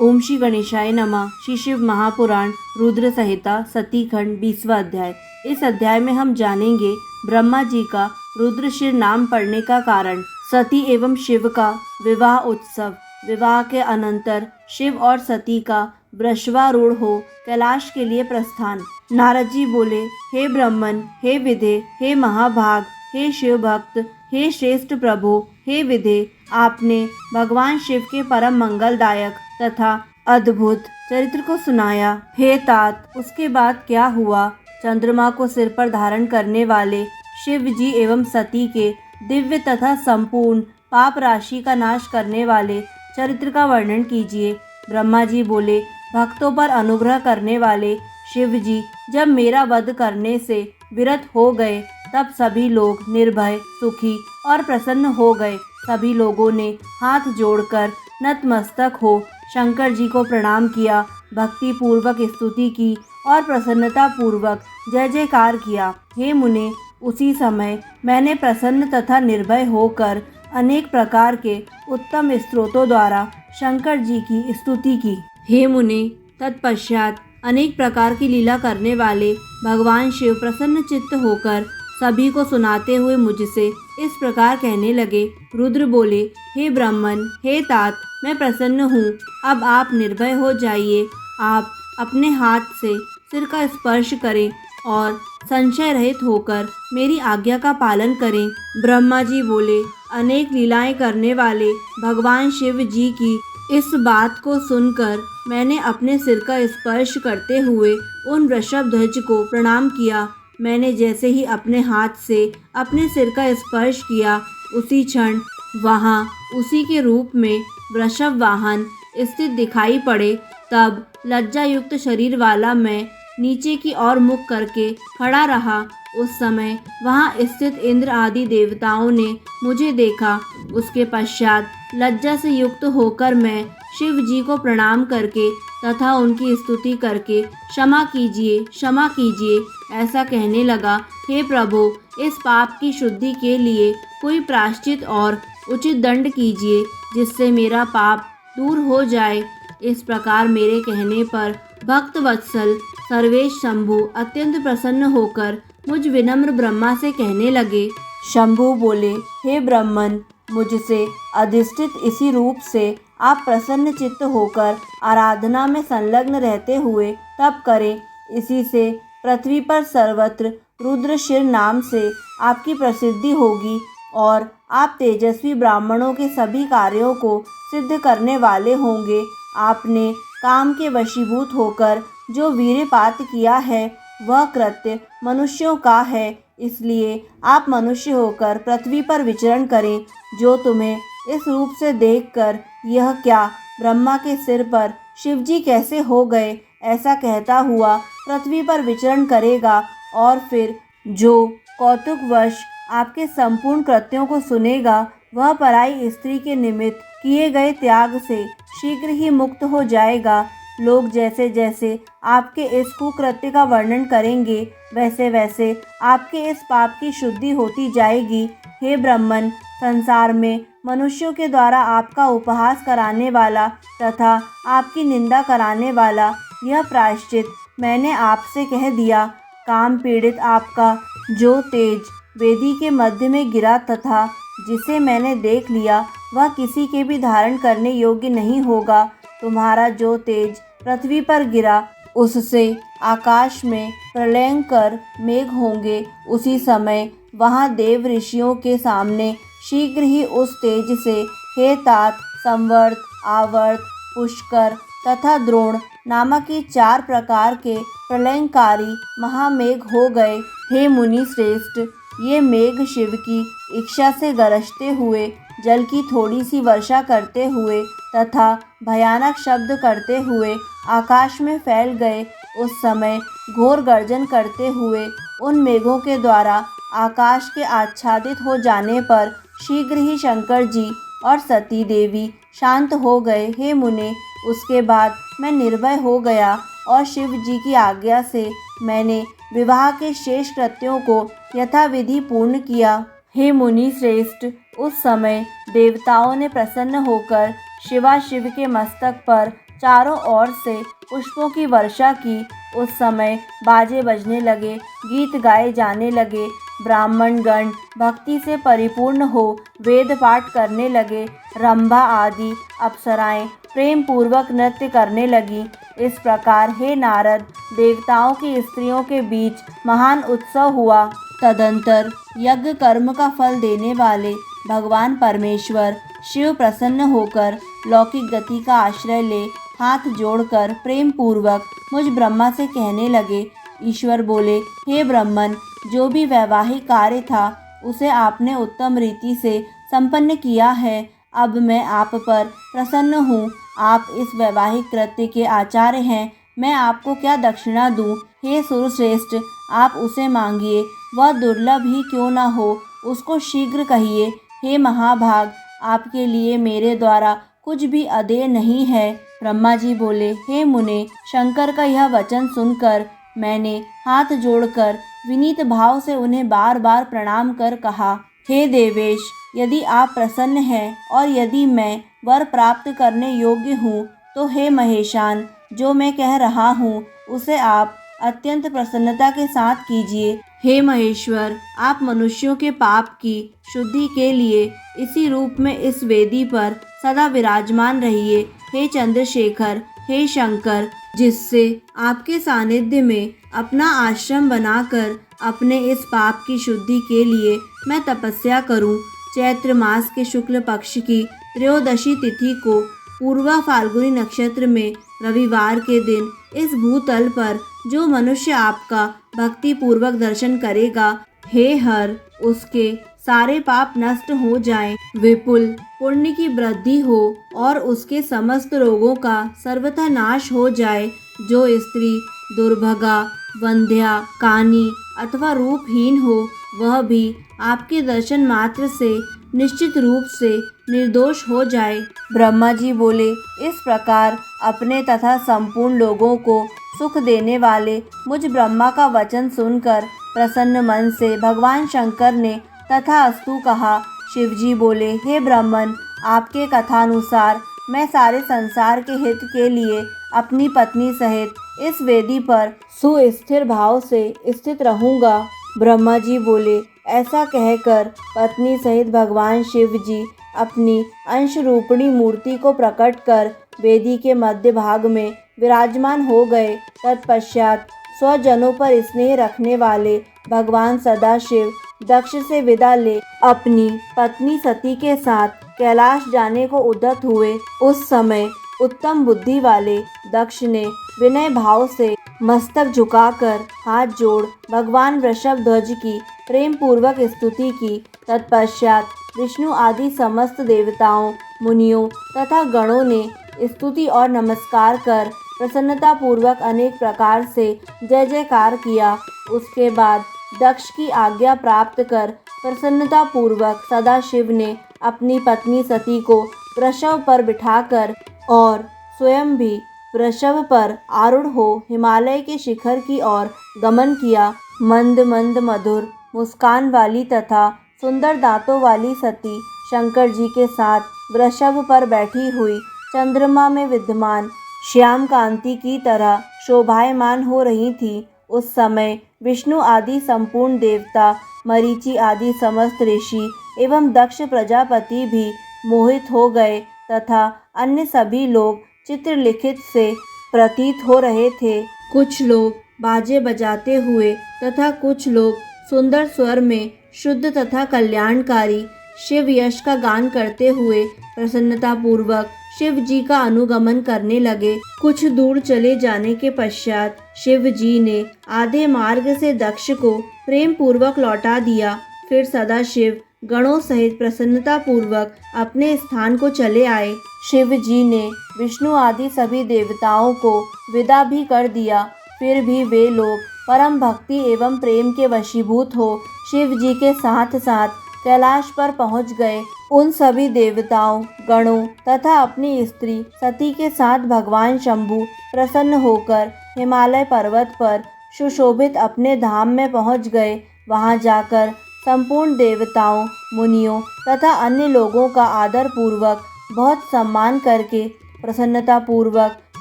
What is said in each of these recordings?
ओम श्री गणेशाय नमः। श्री शिव महापुराण रुद्र संहिता सती खंड 20वां अध्याय। इस अध्याय में हम जानेंगे ब्रह्मा जी का रुद्रशिर नाम पड़ने का कारण, सती एवं शिव का विवाह उत्सव, विवाह के अनंतर शिव और सती का वृषभारूढ़ हो कैलाश के लिए प्रस्थान। नारद जी बोले, हे ब्रह्मन, हे विधे, हे महाभाग, हे शिव भक्त, हे श्रेष्ठ प्रभु, हे विधे, आपने भगवान शिव के परम मंगलदायक तथा अद्भुत चरित्र को सुनाया। हे तात, उसके बाद क्या हुआ? चंद्रमा को सिर पर धारण करने वाले शिव जी एवं सती के दिव्य तथा संपूर्ण पाप राशि का नाश करने वाले चरित्र का वर्णन कीजिए। ब्रह्मा जी बोले, भक्तों पर अनुग्रह करने वाले शिव जी जब मेरा वध करने से विरत हो गए, तब सभी लोग निर्भय, सुखी और प्रसन्न हो गए। सभी लोगों ने हाथ जोड़कर नतमस्तक हो शंकर जी को प्रणाम किया, भक्ति पूर्वक स्तुति की और प्रसन्नता पूर्वक जय जयकार किया। हे मुने, उसी समय मैंने प्रसन्न तथा निर्भय होकर अनेक प्रकार के उत्तम स्तोत्रों द्वारा शंकर जी की स्तुति की। हे मुने, तत्पश्चात अनेक प्रकार की लीला करने वाले भगवान शिव प्रसन्न चित्त होकर सभी को सुनाते हुए मुझसे इस प्रकार कहने लगे। रुद्र बोले, हे ब्राह्मण, हे तात, मैं प्रसन्न हूँ। अब आप निर्भय हो जाइए। आप अपने हाथ से सिर का स्पर्श करें और संशय रहित होकर मेरी आज्ञा का पालन करें। ब्रह्मा जी बोले, अनेक लीलाएं करने वाले भगवान शिव जी की इस बात को सुनकर मैंने अपने सिर का स्पर्श करते हुए उन वृषभध्वज को प्रणाम किया। मैंने जैसे ही अपने हाथ से अपने सिर का स्पर्श किया, उसी क्षण वहाँ उसी के रूप में वृषभ वाहन स्थित दिखाई पड़े। तब लज्जायुक्त शरीर वाला मैं नीचे की ओर मुख करके खड़ा रहा। उस समय वहाँ स्थित इंद्र आदि देवताओं ने मुझे देखा। उसके पश्चात लज्जा से युक्त होकर मैं शिव जी को प्रणाम करके तथा उनकी स्तुति करके क्षमा कीजिए, क्षमा कीजिए ऐसा कहने लगा। हे प्रभु, इस पाप की शुद्धि के लिए कोई प्रायश्चित और उचित दंड कीजिए, जिससे मेरा पाप दूर हो जाए। इस प्रकार मेरे कहने पर भक्त वत्सल सर्वेश शंभु अत्यंत प्रसन्न होकर मुझ विनम्र ब्रह्मा से कहने लगे। शंभु बोले, हे ब्रह्मन, मुझसे अधिष्ठित इसी रूप से आप प्रसन्न चित्त होकर आराधना में संलग्न रहते हुए तप करें। इसी से पृथ्वी पर सर्वत्र रुद्रशिर नाम से आपकी प्रसिद्धि होगी और आप तेजस्वी ब्राह्मणों के सभी कार्यों को सिद्ध करने वाले होंगे। आपने काम के वशीभूत होकर जो वीर्यपात किया है, वह कृत्य मनुष्यों का है। इसलिए आप मनुष्य होकर पृथ्वी पर विचरण करें। जो तुम्हें इस रूप से देखकर यह क्या, ब्रह्मा के सिर पर शिवजी कैसे हो गए, ऐसा कहता हुआ पृथ्वी पर विचरण करेगा, और फिर जो कौतुकवश आपके संपूर्ण कृत्यों को सुनेगा, वह पराई स्त्री के निमित्त किए गए त्याग से शीघ्र ही मुक्त हो जाएगा। लोग जैसे जैसे आपके इस कुकृत्य का वर्णन करेंगे, वैसे वैसे आपके इस पाप की शुद्धि होती जाएगी। हे ब्रह्मन, संसार में मनुष्यों के द्वारा आपका उपहास कराने वाला तथा आपकी निंदा कराने वाला यह प्रायश्चित मैंने आपसे कह दिया। काम पीड़ित आपका जो तेज वेदी के मध्य में गिरा तथा जिसे मैंने देख लिया, वह किसी के भी धारण करने योग्य नहीं होगा। तुम्हारा जो तेज पृथ्वी पर गिरा, उससे आकाश में प्रलयंकर मेघ होंगे। उसी समय वहाँ देव ऋषियों के सामने शीघ्र ही उस तेज से हे तात, संवर्त, आवर्त, पुष्कर तथा द्रोण नामक ये 4 प्रकार के प्रलयंकारी महामेघ हो गए। हे मुनि श्रेष्ठ, ये मेघ शिव की इच्छा से गरजते हुए, जल की थोड़ी सी वर्षा करते हुए तथा भयानक शब्द करते हुए आकाश में फैल गए। उस समय घोर गर्जन करते हुए उन मेघों के द्वारा आकाश के आच्छादित हो जाने पर शीघ्र ही शंकर जी और सती देवी शांत हो गए। हे मुने, उसके बाद मैं निर्भय हो गया और शिव जी की आज्ञा से मैंने विवाह के शेष कृत्यों को यथाविधि पूर्ण किया। हे मुनि श्रेष्ठ, उस समय देवताओं ने प्रसन्न होकर शिवाशिव के मस्तक पर चारों ओर से पुष्पों की वर्षा की। उस समय बाजे बजने लगे, गीत गाए जाने लगे, ब्राह्मण गण भक्ति से परिपूर्ण हो वेद पाठ करने लगे, रंभा आदि अप्सराएं प्रेम पूर्वक नृत्य करने लगी। इस प्रकार हे नारद, देवताओं की स्त्रियों के बीच महान उत्सव हुआ। तदंतर यज्ञ कर्म का फल देने वाले भगवान परमेश्वर शिव प्रसन्न होकर लौकिक गति का आश्रय ले हाथ जोड़कर प्रेम पूर्वक मुझ ब्रह्मा से कहने लगे। ईश्वर बोले, हे ब्रह्मन, जो भी वैवाहिक कार्य था उसे आपने उत्तम रीति से संपन्न किया है। अब मैं आप पर प्रसन्न हूँ। आप इस वैवाहिक कृत्य के आचार्य हैं। मैं आपको क्या दक्षिणा दूँ? हे सुरश्रेष्ठ, आप उसे मांगिए, वह दुर्लभ ही क्यों न हो, उसको शीघ्र कहिए। हे महाभाग, आपके लिए मेरे द्वारा कुछ भी अदेय नहीं है। ब्रह्मा जी बोले, हे मुने, शंकर का यह वचन सुनकर मैंने हाथ जोड़कर विनीत भाव से उन्हें बार बार प्रणाम कर कहा, हे देवेश, यदि आप प्रसन्न हैं और यदि मैं वर प्राप्त करने योग्य हूँ तो हे महेशान, जो मैं कह रहा हूँ उसे आप अत्यंत प्रसन्नता के साथ कीजिए। हे महेश्वर, आप मनुष्यों के पाप की शुद्धि के लिए इसी रूप में इस वेदी पर सदा विराजमान रहिए। हे चंद्रशेखर, हे शंकर, जिससे आपके सानिध्य में अपना आश्रम बनाकर अपने इस पाप की शुद्धि के लिए मैं तपस्या करूं। चैत्र मास के शुक्ल पक्ष की त्रयोदशी तिथि को पूर्वा फाल्गुनी नक्षत्र में रविवार के दिन इस भूतल पर जो मनुष्य आपका भक्ति पूर्वक दर्शन करेगा, हे हर, उसके सारे पाप नष्ट हो जाएं, विपुल पुण्य की वृद्धि हो और उसके समस्त रोगों का सर्वथा नाश हो जाए। जो स्त्री दुर्भगा, वंध्या, कानी अथवा रूपहीन हो, वह भी आपके दर्शन मात्र से निश्चित रूप से निर्दोष हो जाए। ब्रह्मा जी बोले, इस प्रकार अपने तथा संपूर्ण लोगों को सुख देने वाले मुझ ब्रह्मा का वचन सुनकर प्रसन्न मन से भगवान शंकर ने तथा अस्तु कहा। शिवजी बोले, हे ब्राह्मण, आपके कथानुसार मैं सारे संसार के हित के लिए अपनी पत्नी सहित इस वेदी पर सुस्थिर भाव से स्थित रहूंगा। ब्रह्मा जी बोले, ऐसा कहकर पत्नी सहित भगवान शिव जी अपनी अंश रूपिणी मूर्ति को प्रकट कर वेदी के मध्य भाग में विराजमान हो गए। तत्पश्चात स्वजनों पर स्नेह रखने वाले भगवान सदाशिव दक्ष से विदा ले अपनी पत्नी सती के साथ कैलाश जाने को उद्यत हुए। उस समय उत्तम बुद्धि वाले दक्ष ने विनय भाव से मस्तक झुकाकर हाथ जोड़ भगवान वृषभ ध्वज की प्रेम पूर्वक स्तुति की। तत्पश्चात विष्णु आदि समस्त देवताओं, मुनियों तथा गणों ने स्तुति और नमस्कार कर प्रसन्नता पूर्वक अनेक प्रकार से जय जयकार किया। उसके बाद दक्ष की आज्ञा प्राप्त कर प्रसन्नता पूर्वक सदाशिव ने अपनी पत्नी सती को वृषभ पर बिठाकर और स्वयं भी वृषभ पर आरूढ़ हो हिमालय के शिखर की ओर गमन किया। मंद मंद मधुर मुस्कान वाली तथा सुंदर दांतों वाली सती शंकर जी के साथ वृषभ पर बैठी हुई चंद्रमा में विद्यमान श्याम कांति की तरह शोभायमान हो रही थी। उस समय विष्णु आदि संपूर्ण देवता, मरीचि आदि समस्त ऋषि एवं दक्ष प्रजापति भी मोहित हो गए तथा अन्य सभी लोग चित्रलिखित से प्रतीत हो रहे थे। कुछ लोग बाजे बजाते हुए तथा कुछ लोग सुंदर स्वर में शुद्ध तथा कल्याणकारी शिव यश का गान करते हुए प्रसन्नता पूर्वक शिव जी का अनुगमन करने लगे। कुछ दूर चले जाने के पश्चात शिव जी ने आधे मार्ग से दक्ष को प्रेम पूर्वक लौटा दिया। फिर सदाशिव गणों सहित प्रसन्नता पूर्वक अपने स्थान को चले आए। शिव जी ने विष्णु आदि सभी देवताओं को विदा भी कर दिया। फिर भी वे लोग परम भक्ति एवं प्रेम के वशीभूत हो शिव जी के साथ साथ कैलाश पर पहुंच गए। उन सभी देवताओं, गणों तथा अपनी स्त्री सती के साथ भगवान शंभु प्रसन्न होकर हिमालय पर्वत पर सुशोभित अपने धाम में पहुंच गए। वहां जाकर संपूर्ण देवताओं, मुनियों तथा अन्य लोगों का आदर पूर्वक बहुत सम्मान करके प्रसन्नता पूर्वक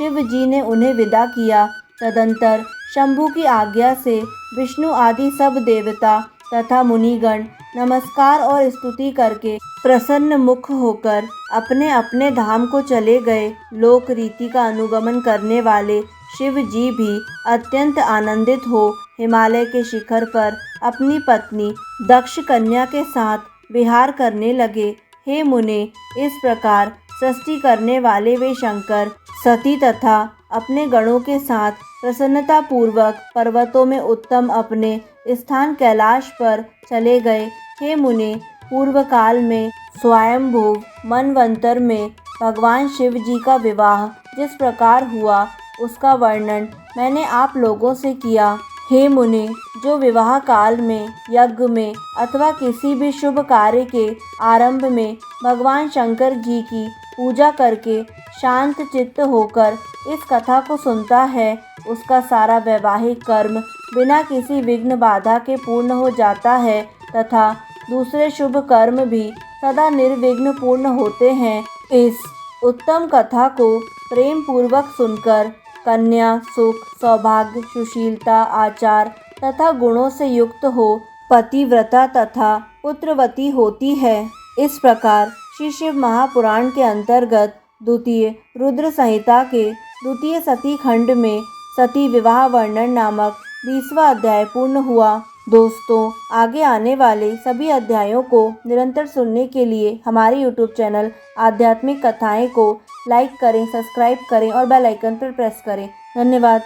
शिव जी ने उन्हें विदा किया। तदंतर शंभु की आज्ञा से विष्णु आदि सब देवता तथा मुनिगण नमस्कार और स्तुति करके प्रसन्न मुख होकर अपने अपने धाम को चले गए। लोक रीति का अनुगमन करने वाले शिव जी भी अत्यंत आनंदित हो हिमालय के शिखर पर अपनी पत्नी दक्ष कन्या के साथ विहार करने लगे। हे मुने, इस प्रकार सृष्टि करने वाले वे शंकर सती तथा अपने गणों के साथ प्रसन्नता पूर्वक पर्वतों में उत्तम अपने स्थान कैलाश पर चले गए। हे मुने, पूर्व काल में स्वयंभू मनवंतर में भगवान शिव जी का विवाह जिस प्रकार हुआ उसका वर्णन मैंने आप लोगों से किया। हे मुने, जो विवाह काल में यज्ञ में अथवा किसी भी शुभ कार्य के आरंभ में भगवान शंकर जी की पूजा करके शांत चित्त होकर इस कथा को सुनता है, उसका सारा वैवाहिक कर्म बिना किसी विघ्न बाधा के पूर्ण हो जाता है तथा दूसरे शुभ कर्म भी सदा निर्विघ्न पूर्ण होते हैं। इस उत्तम कथा को प्रेम पूर्वक सुनकर कन्या सुख, सौभाग्य, सुशीलता, आचार तथा गुणों से युक्त हो पतिव्रता तथा पुत्रवती होती है। इस प्रकार श्री शिव महापुराण के अंतर्गत द्वितीय रुद्र संहिता के द्वितीय सती खंड में सती विवाह वर्णन नामक 20वां अध्याय पूर्ण हुआ। दोस्तों, आगे आने वाले सभी अध्यायों को निरंतर सुनने के लिए हमारे YouTube चैनल आध्यात्मिक कथाएं को लाइक करें, सब्सक्राइब करें और बेल आइकन पर प्रेस करें। धन्यवाद।